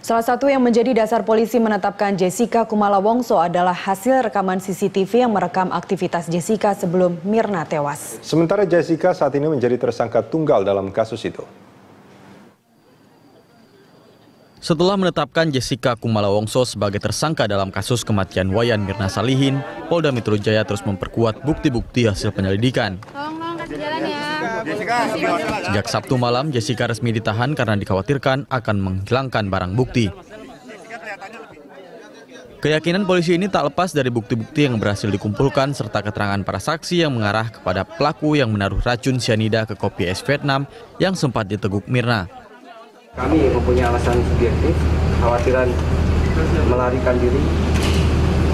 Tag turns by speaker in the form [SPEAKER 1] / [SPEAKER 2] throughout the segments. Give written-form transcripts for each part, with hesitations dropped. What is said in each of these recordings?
[SPEAKER 1] Salah satu yang menjadi dasar polisi menetapkan Jessica Kumala Wongso adalah hasil rekaman CCTV yang merekam aktivitas Jessica sebelum Mirna tewas.
[SPEAKER 2] Sementara Jessica saat ini menjadi tersangka tunggal dalam kasus itu.
[SPEAKER 3] Setelah menetapkan Jessica Kumala Wongso sebagai tersangka dalam kasus kematian Wayan Mirna Salihin, Polda Metro Jaya terus memperkuat bukti-bukti hasil penyelidikan. Sejak Sabtu malam, Jessica resmi ditahan karena dikhawatirkan akan menghilangkan barang bukti. Keyakinan polisi ini tak lepas dari bukti-bukti yang berhasil dikumpulkan serta keterangan para saksi yang mengarah kepada pelaku yang menaruh racun sianida ke kopi es Vietnam yang sempat diteguk Mirna.
[SPEAKER 4] Kami mempunyai alasan subjektif, khawatiran melarikan diri,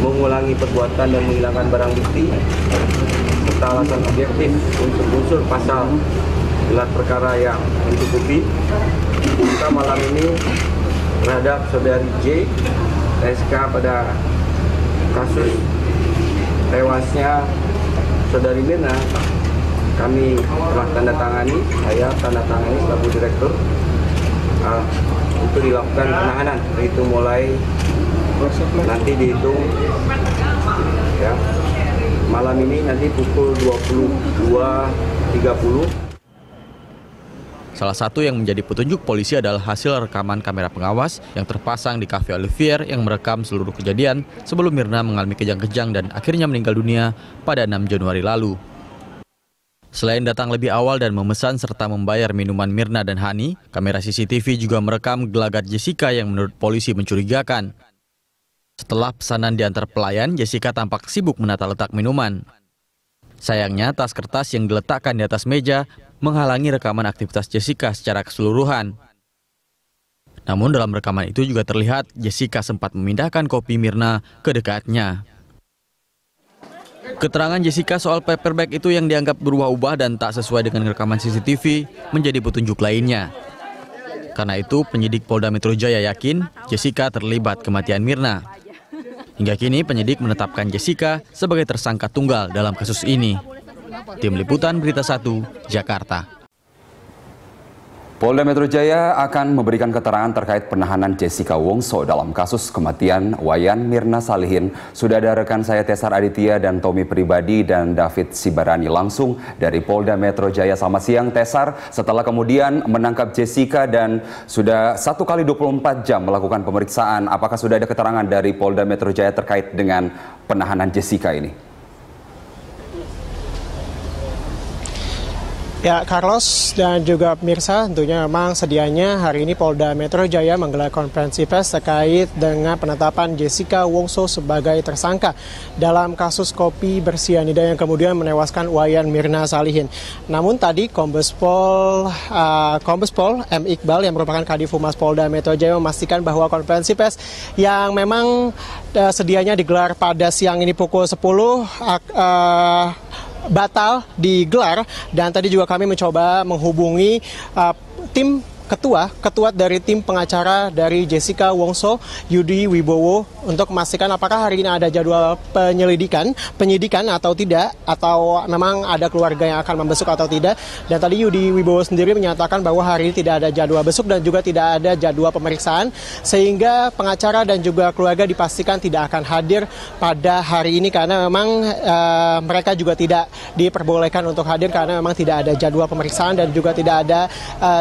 [SPEAKER 4] mengulangi perbuatan dan menghilangkan barang bukti, serta alasan objektif untuk unsur pasal gelar perkara yang mencukupi. Kita malam ini terhadap saudari J, SK pada kasus tewasnya saudari Mirna, kami telah tanda tangani selaku direktur untuk dilakukan penahanan. Itu mulai nanti dihitung ya. Malam ini nanti pukul 22.30.
[SPEAKER 3] Salah satu yang menjadi petunjuk polisi adalah hasil rekaman kamera pengawas yang terpasang di Cafe Olivier yang merekam seluruh kejadian sebelum Mirna mengalami kejang-kejang dan akhirnya meninggal dunia pada 6 Januari lalu. Selain datang lebih awal dan memesan serta membayar minuman Mirna dan Hani, kamera CCTV juga merekam gelagat Jessica yang menurut polisi mencurigakan. Setelah pesanan diantar pelayan, Jessica tampak sibuk menata letak minuman. Sayangnya, tas kertas yang diletakkan di atas meja menghalangi rekaman aktivitas Jessica secara keseluruhan. Namun dalam rekaman itu juga terlihat Jessica sempat memindahkan kopi Mirna ke dekatnya. Keterangan Jessica soal paper bag itu yang dianggap berubah-ubah dan tak sesuai dengan rekaman CCTV menjadi petunjuk lainnya. Karena itu, penyidik Polda Metro Jaya yakin Jessica terlibat kematian Mirna. Hingga kini, penyidik menetapkan Jessica sebagai tersangka tunggal dalam kasus ini. Tim Liputan Berita 1, Jakarta.
[SPEAKER 5] Polda Metro Jaya akan memberikan keterangan terkait penahanan Jessica Wongso dalam kasus kematian Wayan Mirna Salihin. Sudah ada rekan saya Tesar Aditya dan Tommy Pribadi dan David Sibarani langsung dari Polda Metro Jaya. Selamat siang Tesar, setelah kemudian menangkap Jessica dan sudah 1 kali 24 jam melakukan pemeriksaan, apakah sudah ada keterangan dari Polda Metro Jaya terkait dengan penahanan Jessica ini?
[SPEAKER 6] Ya, Carlos dan juga pemirsa, tentunya memang sedianya hari ini Polda Metro Jaya menggelar konferensi pers terkait dengan penetapan Jessica Wongso sebagai tersangka dalam kasus kopi bersianida yang kemudian menewaskan Wayan Mirna Salihin. Namun tadi Kombes Pol M. Iqbal yang merupakan Kadif Humas Polda Metro Jaya memastikan bahwa konferensi pers yang memang sedianya digelar pada siang ini pukul 10 batal digelar, dan tadi juga kami mencoba menghubungi tim ketua dari tim pengacara dari Jessica Wongso, Yudi Wibowo, untuk memastikan apakah hari ini ada jadwal penyidikan atau tidak, atau memang ada keluarga yang akan membesuk atau tidak. Dan tadi Yudi Wibowo sendiri menyatakan bahwa hari ini tidak ada jadwal besuk dan juga tidak ada jadwal pemeriksaan, sehingga pengacara dan juga keluarga dipastikan tidak akan hadir pada hari ini karena memang mereka juga tidak diperbolehkan untuk hadir karena memang tidak ada jadwal pemeriksaan dan juga tidak ada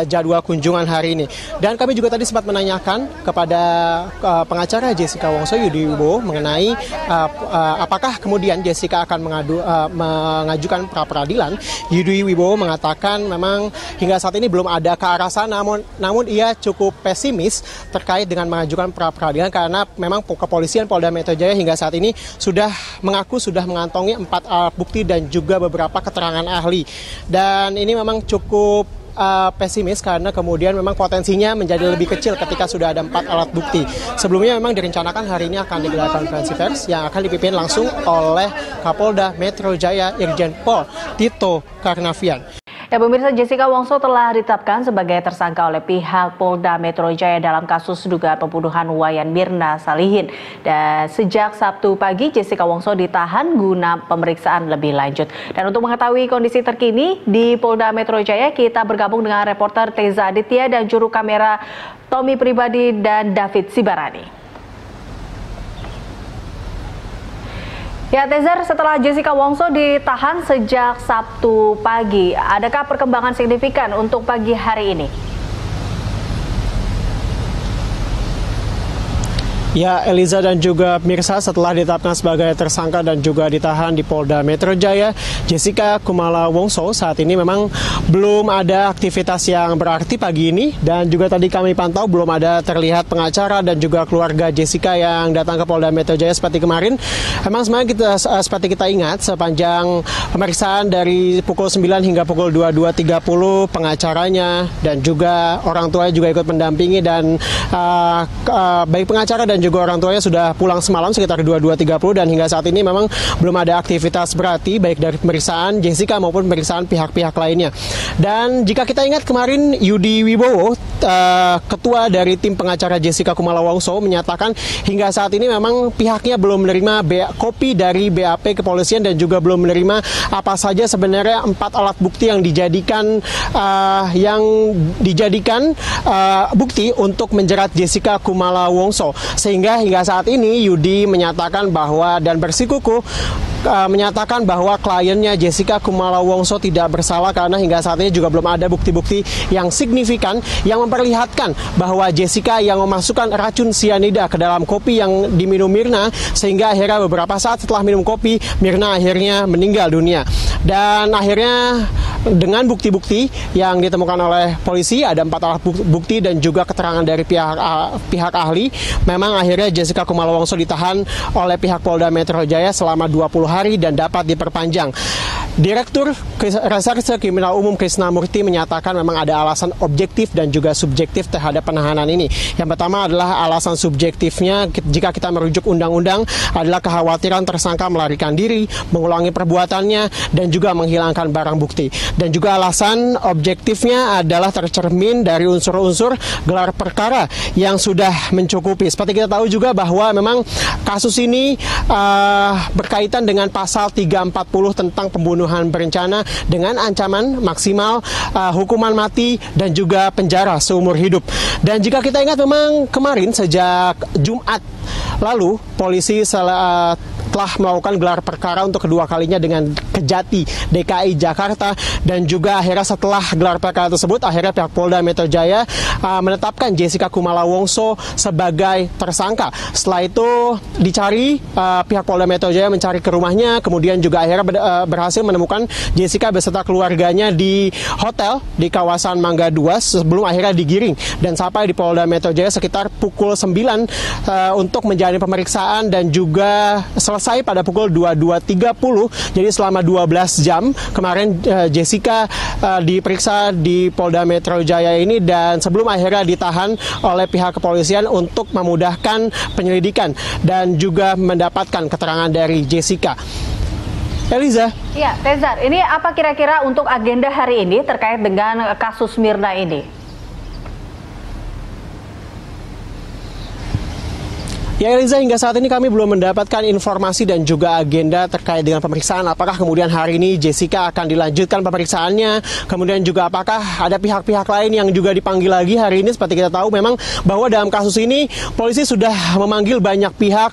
[SPEAKER 6] jadwal kunjungan hari ini. Dan kami juga tadi sempat menanyakan kepada pengacara Jessica Wongso, Yudi Wibowo, mengenai apakah kemudian Jessica akan mengajukan pra-peradilan. Yudi Wibowo mengatakan memang hingga saat ini belum ada ke arah sana, namun ia cukup pesimis terkait dengan mengajukan pra-peradilan karena memang kepolisian Polda Metro Jaya hingga saat ini sudah mengantongi 4 alat bukti dan juga beberapa keterangan ahli. Dan ini memang cukup pesimis karena kemudian memang potensinya menjadi lebih kecil ketika sudah ada 4 alat bukti. Sebelumnya memang direncanakan hari ini akan digelar konferensi pers yang akan dipimpin langsung oleh Kapolda Metro Jaya Irjen Pol Tito Karnavian.
[SPEAKER 7] Ya, pemirsa, Jessica Wongso telah ditetapkan sebagai tersangka oleh pihak Polda Metro Jaya dalam kasus dugaan pembunuhan Wayan Mirna Salihin. Dan sejak Sabtu pagi, Jessica Wongso ditahan guna pemeriksaan lebih lanjut. Dan untuk mengetahui kondisi terkini di Polda Metro Jaya, kita bergabung dengan reporter Teza Aditya dan juru kamera Tommy Pribadi dan David Sibarani. Ya, Tezar, setelah Jessica Wongso ditahan sejak Sabtu pagi, adakah perkembangan signifikan untuk pagi hari ini?
[SPEAKER 6] Ya, Eliza dan juga pemirsa, setelah ditetapkan sebagai tersangka dan juga ditahan di Polda Metro Jaya, Jessica Kumala Wongso saat ini memang belum ada aktivitas yang berarti pagi ini, dan juga tadi kami pantau belum ada terlihat pengacara dan juga keluarga Jessica yang datang ke Polda Metro Jaya seperti kemarin. Memang sebenarnya seperti kita ingat, sepanjang pemeriksaan dari pukul 9 hingga pukul 22.30, pengacaranya dan juga orang tuanya juga ikut mendampingi, dan baik pengacara dan juga orang tuanya sudah pulang semalam sekitar 22.30, dan hingga saat ini memang belum ada aktivitas berarti baik dari pemeriksaan Jessica maupun pemeriksaan pihak-pihak lainnya. Dan jika kita ingat kemarin, Yudi Wibowo, ketua dari tim pengacara Jessica Kumala Wongso, menyatakan hingga saat ini memang pihaknya belum menerima kopi dari BAP kepolisian dan juga belum menerima apa saja sebenarnya 4 alat bukti yang dijadikan bukti untuk menjerat Jessica Kumala Wongso. Sehingga hingga saat ini Yudi menyatakan bahwa dan bersikukuh menyatakan bahwa kliennya Jessica Kumala Wongso tidak bersalah, karena hingga saat ini juga belum ada bukti-bukti yang signifikan yang memperlihatkan bahwa Jessica yang memasukkan racun sianida ke dalam kopi yang diminum Mirna, sehingga akhirnya beberapa saat setelah minum kopi, Mirna akhirnya meninggal dunia. Dan akhirnya dengan bukti-bukti yang ditemukan oleh polisi, ada 4 alat bukti dan juga keterangan dari pihak ahli, memang akhirnya Jessica Kumala Wongso ditahan oleh pihak Polda Metro Jaya selama 20 hari dan dapat diperpanjang. Direktur Reserse Kriminal Umum Krisnamurti menyatakan memang ada alasan objektif dan juga subjektif terhadap penahanan ini. Yang pertama adalah alasan subjektifnya, jika kita merujuk undang-undang, adalah kekhawatiran tersangka melarikan diri, mengulangi perbuatannya, dan juga menghilangkan barang bukti. Dan juga alasan objektifnya adalah tercermin dari unsur-unsur gelar perkara yang sudah mencukupi. Seperti kita tahu juga bahwa memang kasus ini berkaitan dengan pasal 340 tentang pembunuhan berencana dengan ancaman maksimal hukuman mati dan juga penjara seumur hidup. Dan jika kita ingat, memang kemarin sejak Jumat lalu polisi telah melakukan gelar perkara untuk kedua kalinya dengan Kejati DKI Jakarta, dan juga akhirnya setelah gelar perkara tersebut, akhirnya pihak Polda Metro Jaya menetapkan Jessica Kumala Wongso sebagai tersangka. Setelah itu dicari, pihak Polda Metro Jaya mencari ke rumahnya, kemudian juga akhirnya berhasil menemukan Jessica beserta keluarganya di hotel di kawasan Mangga 2 sebelum akhirnya digiring dan sampai di Polda Metro Jaya sekitar pukul 9 untuk menjalani pemeriksaan, dan juga selesai pada pukul 22.30. Jadi selama 12 jam kemarin Jessica diperiksa di Polda Metro Jaya ini, dan sebelum akhirnya ditahan oleh pihak kepolisian untuk memudahkan penyelidikan dan juga mendapatkan keterangan dari Jessica. Eliza.
[SPEAKER 7] Ya, Tezar, ini apa kira-kira untuk agenda hari ini terkait dengan kasus Mirna ini?
[SPEAKER 6] Ya, Eliza, hingga saat ini kami belum mendapatkan informasi dan juga agenda terkait dengan pemeriksaan. Apakah kemudian hari ini Jessica akan dilanjutkan pemeriksaannya? Kemudian juga apakah ada pihak-pihak lain yang juga dipanggil lagi hari ini? Seperti kita tahu memang bahwa dalam kasus ini polisi sudah memanggil banyak pihak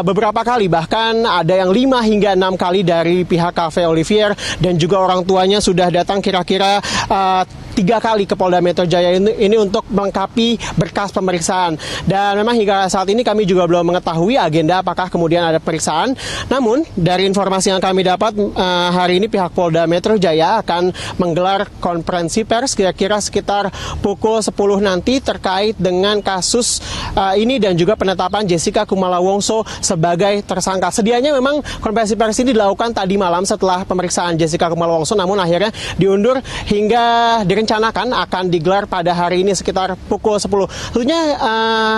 [SPEAKER 6] beberapa kali. Bahkan ada yang 5 hingga 6 kali dari pihak Cafe Olivier, dan juga orang tuanya sudah datang kira-kira 3 kali ke Polda Metro Jaya ini untuk melengkapi berkas pemeriksaan. Dan memang hingga saat ini kami juga belum mengetahui agenda apakah kemudian ada pemeriksaan. Namun dari informasi yang kami dapat, hari ini pihak Polda Metro Jaya akan menggelar konferensi pers kira-kira sekitar pukul 10 nanti terkait dengan kasus ini dan juga penetapan Jessica Kumala Wongso sebagai tersangka. Sedianya memang konferensi pers ini dilakukan tadi malam setelah pemeriksaan Jessica Kumala Wongso, namun akhirnya diundur hingga direncanakan direncanakan akan digelar pada hari ini sekitar pukul 10. Tentunya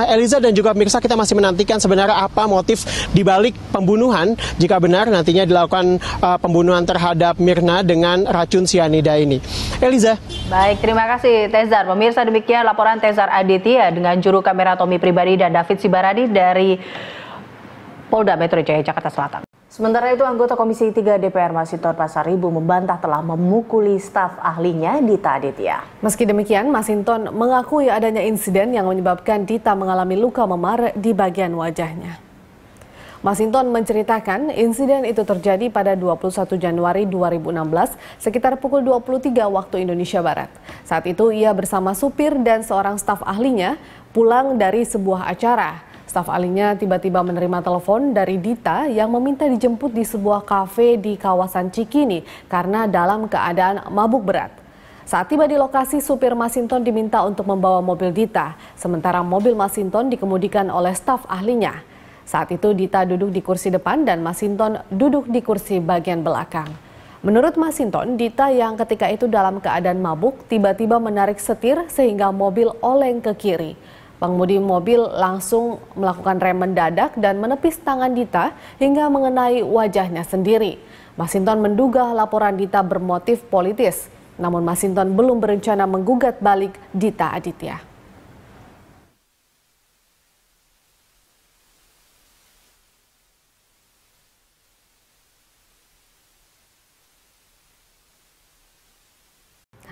[SPEAKER 6] Eliza dan juga pemirsa, kita masih menantikan sebenarnya apa motif dibalik pembunuhan jika benar nantinya dilakukan pembunuhan terhadap Mirna dengan racun sianida ini. Eliza.
[SPEAKER 7] Baik, terima kasih Tezar. Pemirsa, demikian laporan Tezar Aditya dengan juru kamera Tommy Pribadi dan David Sibarani dari Polda Metro Jaya, Jakarta Selatan. Sementara itu, anggota Komisi 3 DPR Masinton Pasaribu membantah telah memukuli staf ahlinya Dita Aditya.
[SPEAKER 8] Meski demikian, Masinton mengakui adanya insiden yang menyebabkan Dita mengalami luka memar di bagian wajahnya. Masinton menceritakan insiden itu terjadi pada 21 Januari 2016 sekitar pukul 23 waktu Indonesia Barat. Saat itu ia bersama supir dan seorang staf ahlinya pulang dari sebuah acara. Staf ahlinya tiba-tiba menerima telepon dari Dita yang meminta dijemput di sebuah kafe di kawasan Cikini karena dalam keadaan mabuk berat. Saat tiba di lokasi, supir Masinton diminta untuk membawa mobil Dita, sementara mobil Masinton dikemudikan oleh staf ahlinya. Saat itu Dita duduk di kursi depan dan Masinton duduk di kursi bagian belakang. Menurut Masinton, Dita yang ketika itu dalam keadaan mabuk tiba-tiba menarik setir sehingga mobil oleng ke kiri. Pengemudi mobil langsung melakukan rem mendadak dan menepis tangan Dita hingga mengenai wajahnya sendiri. Masinton menduga laporan Dita bermotif politis, namun Masinton belum berencana menggugat balik Dita Aditya.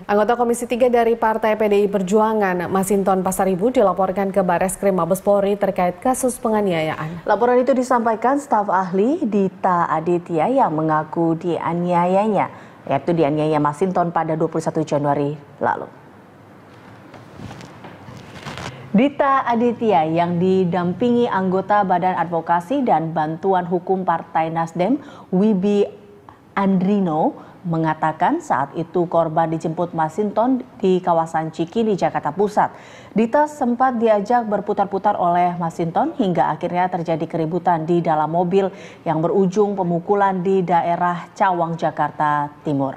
[SPEAKER 8] Anggota Komisi 3 dari Partai PDI Perjuangan, Masinton Pasaribu, dilaporkan ke Bareskrim Mabes Polri terkait kasus penganiayaan.
[SPEAKER 7] Laporan itu disampaikan staf ahli Dita Aditya yang mengaku dianiayanya, yaitu dianiaya Masinton pada 21 Januari lalu. Dita Aditya yang didampingi anggota Badan Advokasi dan Bantuan Hukum Partai Nasdem, Wibi Andrino, mengatakan saat itu korban dijemput Masinton di kawasan Cikini, Jakarta Pusat. Dita sempat diajak berputar-putar oleh Masinton hingga akhirnya terjadi keributan di dalam mobil yang berujung pemukulan di daerah Cawang, Jakarta Timur.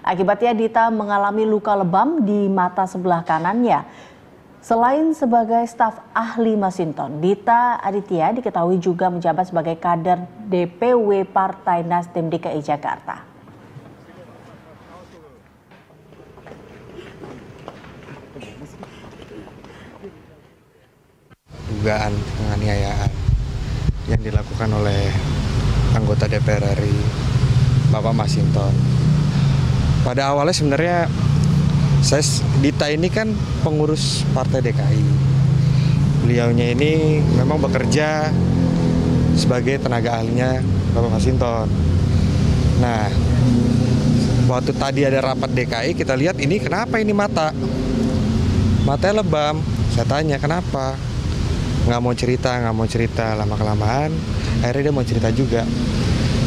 [SPEAKER 7] Akibatnya Dita mengalami luka lebam di mata sebelah kanannya. Selain sebagai staf ahli Masinton, Dita Aditya diketahui juga menjabat sebagai kader DPW Partai Nasdem DKI Jakarta.
[SPEAKER 9] Dugaan penganiayaan yang dilakukan oleh anggota DPR RI Bapak Masinton. Pada awalnya sebenarnya Dita ini kan pengurus Partai DKI. Beliaunya ini memang bekerja sebagai tenaga ahlinya Bapak Masinton. Nah, waktu tadi ada rapat DKI, kita lihat ini kenapa ini matanya lebam. Saya tanya kenapa, nggak mau cerita, lama-kelamaan akhirnya dia mau cerita juga.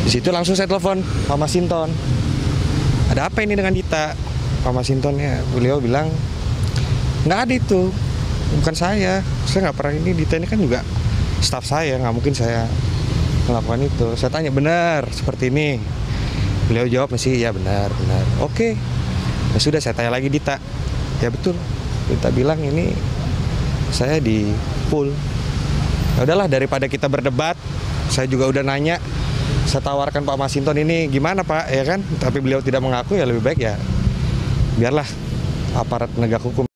[SPEAKER 9] Di situ langsung saya telepon Pak Masinton, ada apa ini dengan Dita? Pak Masinton ya, beliau bilang nggak ada itu, bukan saya nggak pernah ini. Dita ini kan juga staf saya, nggak mungkin saya melakukan itu. Saya tanya, benar seperti ini? Beliau jawab masih ya benar. Oke, ya sudah, saya tanya lagi Dita, ya betul. Dita bilang ini saya di full. Ya udahlah, daripada kita berdebat, saya juga udah nanya, saya tawarkan Pak Masinton ini gimana Pak, ya kan? Tapi beliau tidak mengaku, ya lebih baik ya biarlah aparat penegak hukum